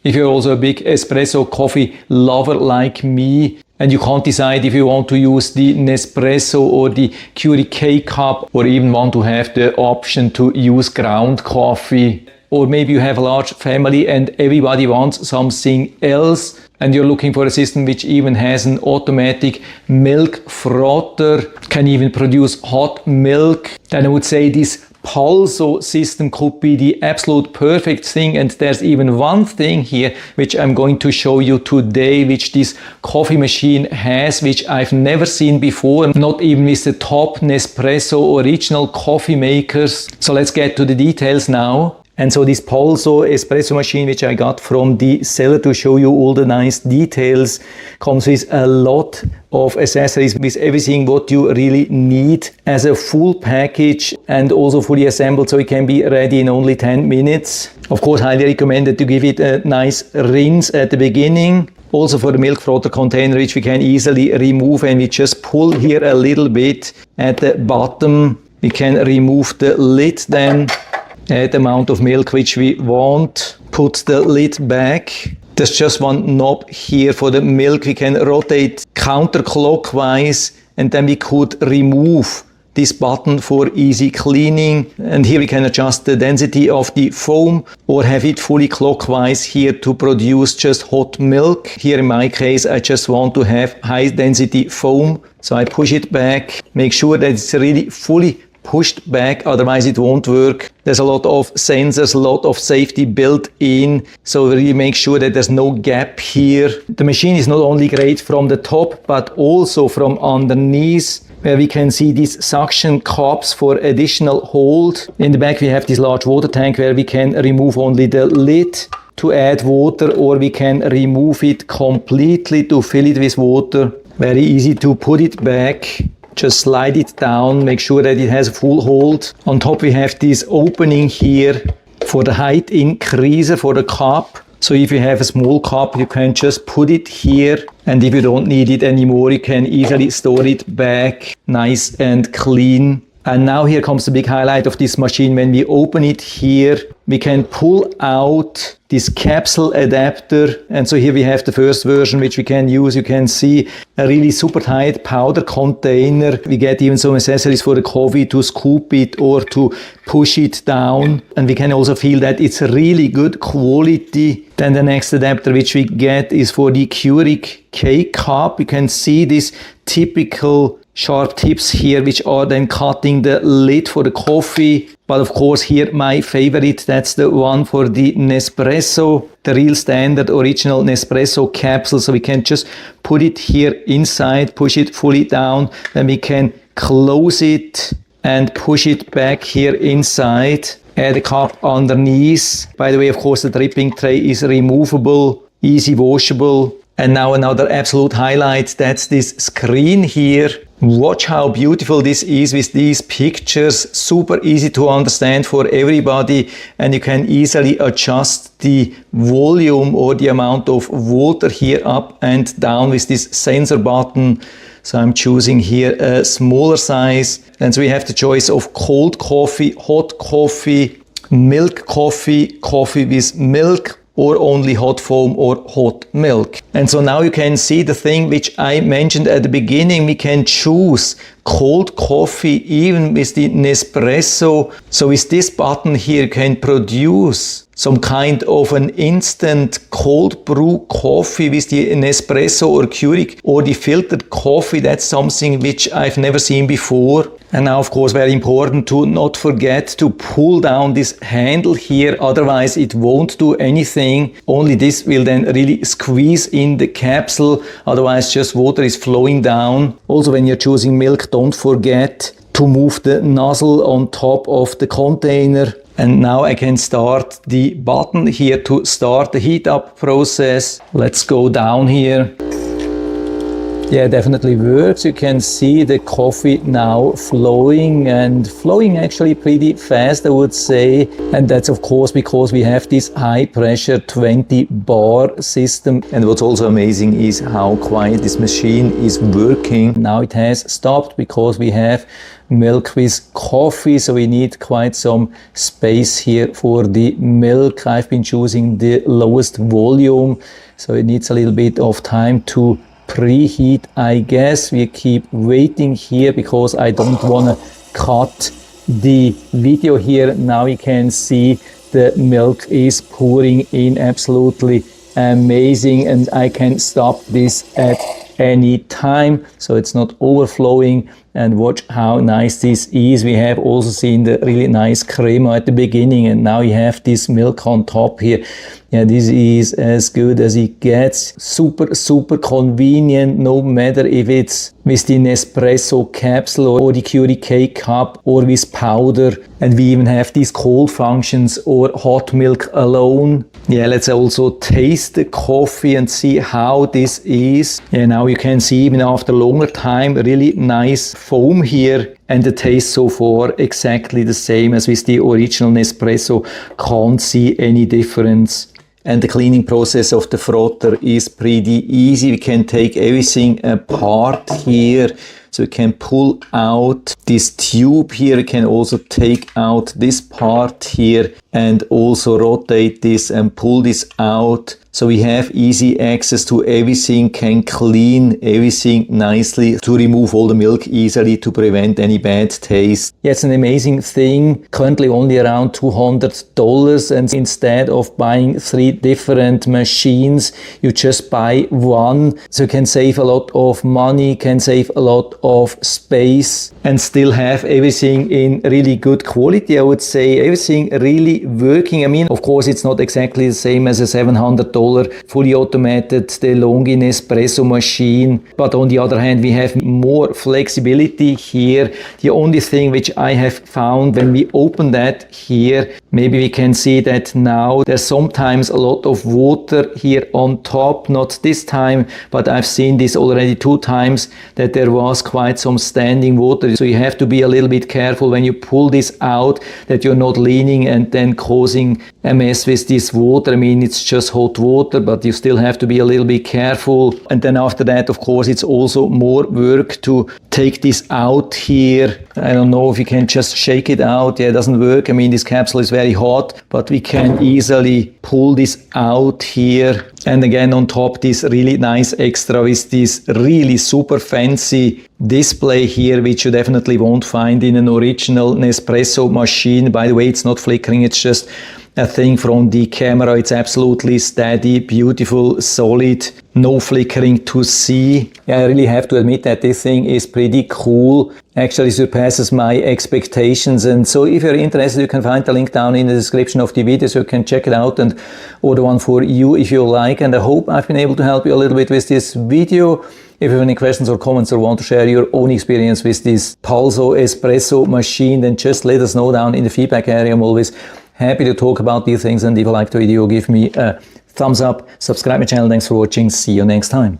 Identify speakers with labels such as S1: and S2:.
S1: If you're also a big espresso coffee lover like me, and you can't decide if you want to use the Nespresso or the Keurig K-Cup, or even want to have the option to use ground coffee. Or maybe you have a large family and everybody wants something else, and you're looking for a system which even has an automatic milk frother, can even produce hot milk. Then I would say this PULZO system could be the absolute perfect thing. And there's even one thing here which I'm going to show you today, which this coffee machine has, which I've never seen before, not even with the top Nespresso original coffee makers. So let's get to the details now. And so this PULZO Espresso machine, which I got from the seller to show you all the nice details, comes with a lot of accessories, with everything what you really need as a full package, and also fully assembled, so it can be ready in only 10 minutes. Of course, highly recommended to give it a nice rinse at the beginning. Also for the milk frother container, which we can easily remove, and we just pull here a little bit at the bottom. We can remove the lid then. Add the amount of milk which we want, put the lid back. There's just one knob here for the milk. We can rotate counterclockwise, and then we could remove this button for easy cleaning. And here we can adjust the density of the foam, or have it fully clockwise here to produce just hot milk. Here in my case, I just want to have high density foam. So I push it back, make sure that it's really fully pushed back, otherwise it won't work. There's a lot of sensors, a lot of safety built in, so really make sure that there's no gap here. The machine is not only great from the top, but also from underneath, where we can see these suction cups for additional hold. In the back we have this large water tank where we can remove only the lid to add water, or we can remove it completely to fill it with water. Very easy to put it back. Just slide it down, make sure that it has a full hold. On top we have this opening here for the height increaser for the cup. So if you have a small cup, you can just put it here, and if you don't need it anymore, you can easily store it back nice and clean. And now here comes the big highlight of this machine. When we open it here, we can pull out this capsule adapter. And so here we have the first version which we can use. You can see a really super tight powder container. We get even some accessories for the coffee to scoop it or to push it down. And we can also feel that it's really good quality. Then the next adapter which we get is for the Keurig K-Cup. You can see this typical sharp tips here, which are then cutting the lid for the coffee. But of course here my favorite, that's the one for the Nespresso, the real standard original Nespresso capsule. So we can just put it here inside, push it fully down, then we can close it and push it back here inside. Add a cup underneath. By the way, of course, the dripping tray is removable, easy washable. And now another absolute highlight, that's this screen here. Watch how beautiful this is with these pictures. Super easy to understand for everybody, and you can easily adjust the volume or the amount of water here up and down with this sensor button. So I'm choosing here a smaller size. And so we have the choice of cold coffee, hot coffee, milk coffee, coffee with milk, or only hot foam or hot milk. And so now you can see the thing which I mentioned at the beginning. We can choose cold coffee even with the Nespresso. So with this button here you can produce some kind of an instant cold brew coffee with the Nespresso or Keurig or the filtered coffee. That's something which I've never seen before. And now, of course, very important to not forget to pull down this handle here, otherwise it won't do anything. Only this will then really squeeze in the capsule, otherwise just water is flowing down. Also, when you're choosing milk, don't forget to move the nozzle on top of the container. And now I can start the button here to start the heat up process. Let's go down here. Yeah, definitely works. You can see the coffee now flowing and flowing actually pretty fast, I would say. And that's of course because we have this high pressure 20 bar system. And what's also amazing is how quiet this machine is working. Now it has stopped because we have milk with coffee, so we need quite some space here for the milk. I've been choosing the lowest volume, so it needs a little bit of time to preheat, I guess. We keep waiting here because I don't want to cut the video here. Now you can see the milk is pouring in, absolutely amazing, and I can stop this at any time so it's not overflowing. And watch how nice this is. We have also seen the really nice crema at the beginning, and now you have this milk on top here. Yeah, this is as good as it gets. Super convenient, no matter if it's with the Nespresso capsule or the Keurig K-Cup or with powder. And we even have these cold functions or hot milk alone. Yeah, let's also taste the coffee and see how this is. Yeah, now you can see even after longer time, really nice foam here, and the taste so far exactly the same as with the original Nespresso. Can't see any difference. And the cleaning process of the frother is pretty easy. We can take everything apart here. So we can pull out this tube here. We can also take out this part here and also rotate this and pull this out. So we have easy access to everything, can clean everything nicely to remove all the milk easily to prevent any bad taste. Yeah, it's an amazing thing. Currently only around $200, and instead of buying 3 different machines, you just buy one. So you can save a lot of money, can save a lot of space, and still have everything in really good quality. I would say everything really working. I mean, of course, it's not exactly the same as a $700 fully automated DeLonghi Nespresso machine, but on the other hand, we have more flexibility here. The only thing which I have found when we open that here, maybe we can see that now there's sometimes a lot of water here on top. Not this time, but I've seen this already 2 times that there was quite some standing water. So you have to be a little bit careful when you pull this out that you're not leaning and then causing a mess with this water. I mean, it's just hot water, but you still have to be a little bit careful. And then after that, of course, it's also more work to take this out here. I don't know if you can just shake it out. Yeah, it doesn't work. I mean, this capsule is very hot, but we can easily pull this out here. And again, on top, this really nice extra with this really super fancy display here, which you definitely won't find in an original Nespresso machine. By the way, it's not flickering. It's just a thing from the camera. It's absolutely steady, beautiful, solid, no flickering to see. Yeah, I really have to admit that this thing is pretty cool. Actually surpasses my expectations. And so if you're interested, you can find the link down in the description of the video so you can check it out and order one for you if you like. And I hope I've been able to help you a little bit with this video. If you have any questions or comments or want to share your own experience with this PULZO Espresso machine, then just let us know down in the feedback area. I'm always happy to talk about these things, and if you like the video, give me a thumbs up, subscribe my channel. Thanks for watching. See you next time.